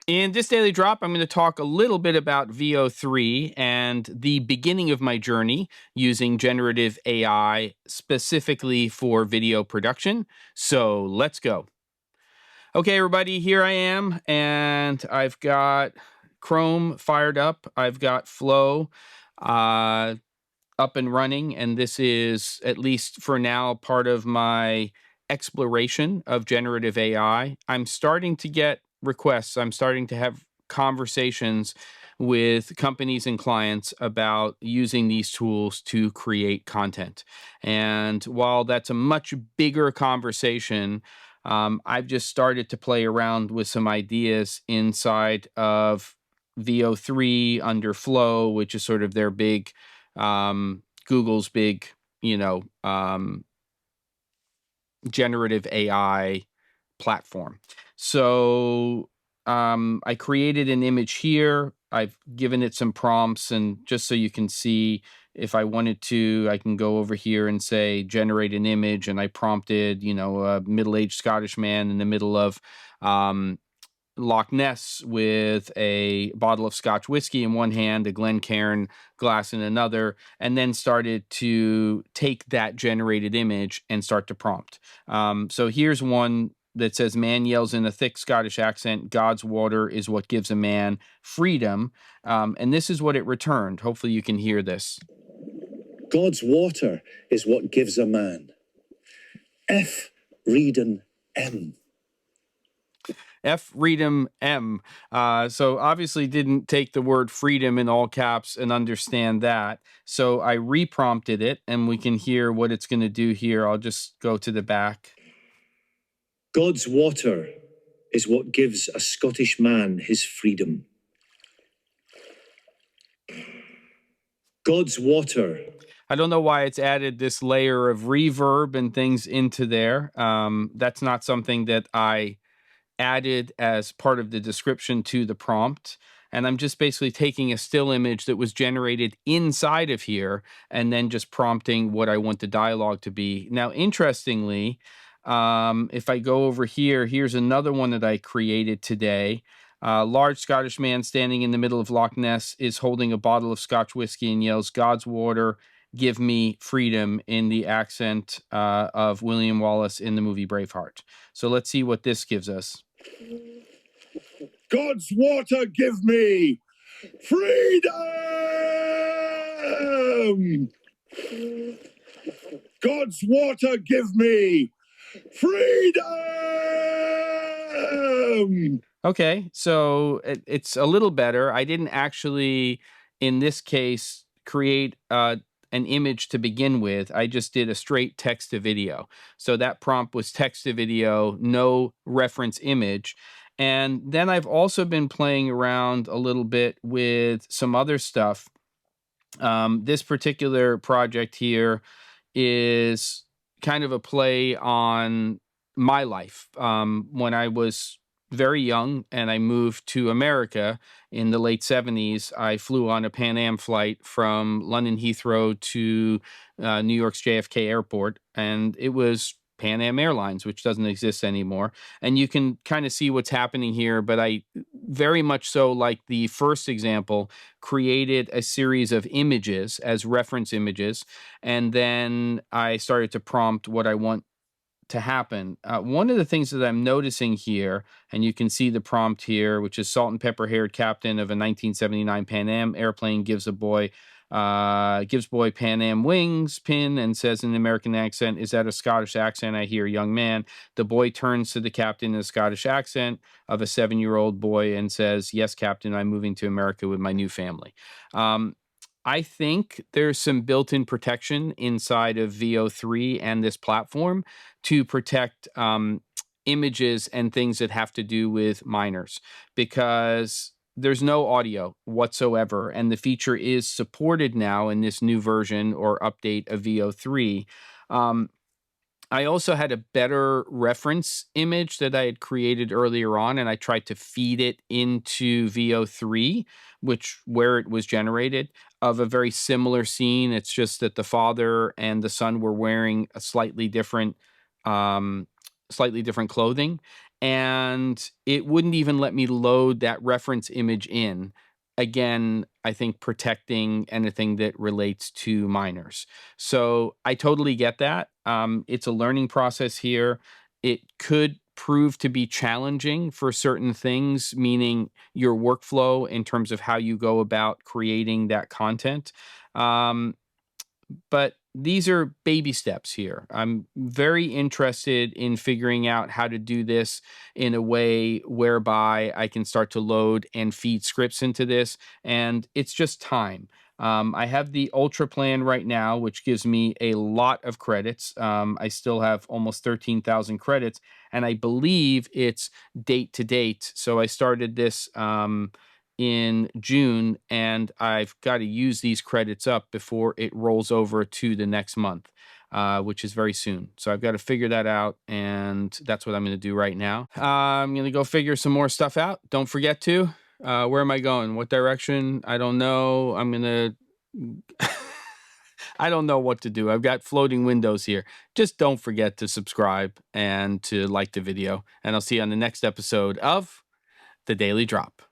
In this daily drop, I'm going to talk a little bit about VO3 and the beginning of my journey using generative AI specifically for video production. So let's go. Okay, everybody, here I am, and I've got Chrome fired up. I've got Flow up and running, and this is, at least for now, part of my exploration of generative AI. I'm starting to get requests. I'm starting to have conversations with companies and clients about using these tools to create content. And while that's a much bigger conversation, I've just started to play around with some ideas inside of VO3 under Flow, which is sort of their big Google's big, generative AI platform. So I created an image here. I've given it some prompts, and just so you can see, if I wanted to, I can go over here and say generate an image, and I prompted, a middle-aged Scottish man in the middle of Loch Ness with a bottle of Scotch whiskey in one hand, a Glencairn glass in another, and then started to take that generated image and start to prompt. So here's one that says, man yells in a thick Scottish accent, God's water is what gives a man freedom. And this is what it returned. Hopefully you can hear this. God's water is what gives a man. F. Reading M. F freedom M. So obviously didn't take the word freedom in all caps and understand that. So I reprompted it, and we can hear what it's going to do here. I'll just go to the back. God's water is what gives a Scottish man his freedom. God's water. I don't know why it's added this layer of reverb and things into there. That's not something that I added as part of the description to the prompt. And I'm just basically taking a still image that was generated inside of here and then just prompting what I want the dialogue to be. Now, interestingly, if I go over here, here's another one that I created today. Large Scottish man standing in the middle of Loch Ness is holding a bottle of Scotch whiskey and yells, God's water, give me freedom, in the accent of William Wallace in the movie Braveheart. So let's see what this gives us. God's water give me freedom! God's water give me freedom! Okay, so it's a little better. I didn't actually, in this case, create an image to begin with. I just did a straight text to video. So that prompt was text to video, no reference image. And then I've also been playing around a little bit with some other stuff. This particular project here is kind of a play on my life. When I was very young and I moved to America in the late 70s, I flew on a Pan Am flight from London Heathrow to New York's JFK Airport, and it was Pan Am Airlines, which doesn't exist anymore. And you can kind of see what's happening here, but I very much so, like the first example, created a series of images as reference images, and then I started to prompt what I want to happen. One of the things that I'm noticing here, and you can see the prompt here, which is salt and pepper haired captain of a 1979 Pan Am airplane gives boy Pan Am wings pin and says in an American accent, is that a Scottish accent? I hear, young man. The boy turns to the captain in a Scottish accent of a 7-year-old boy and says, yes, captain, I'm moving to America with my new family. I think there's some built-in protection inside of VO3 and this platform to protect images and things that have to do with minors, because there's no audio whatsoever, and the feature is supported now in this new version or update of VO3. I also had a better reference image that I had created earlier on, and I tried to feed it into VO3, where it was generated, of a very similar scene. It's just that the father and the son were wearing a slightly different clothing. and it wouldn't even let me load that reference image in. Again, I think protecting anything that relates to minors. So I totally get that. It's a learning process here. It could prove to be challenging for certain things, meaning your workflow in terms of how you go about creating that content. Um, but these are baby steps here. I'm very interested in figuring out how to do this in a way whereby I can start to load and feed scripts into this, and it's just time. I have the Ultra plan right now, which gives me a lot of credits. I still have almost 13,000 credits, and I believe it's date to date. So I started this in June, and I've got to use these credits up before it rolls over to the next month, which is very soon. So I've got to figure that out, and that's what I'm going to do right now. I'm going to go figure some more stuff out. Don't forget to. Where am I going? What direction? I don't know. I'm going to. I don't know what to do. I've got floating windows here. Just don't forget to subscribe and to like the video. And I'll see you on the next episode of The Daily Drop.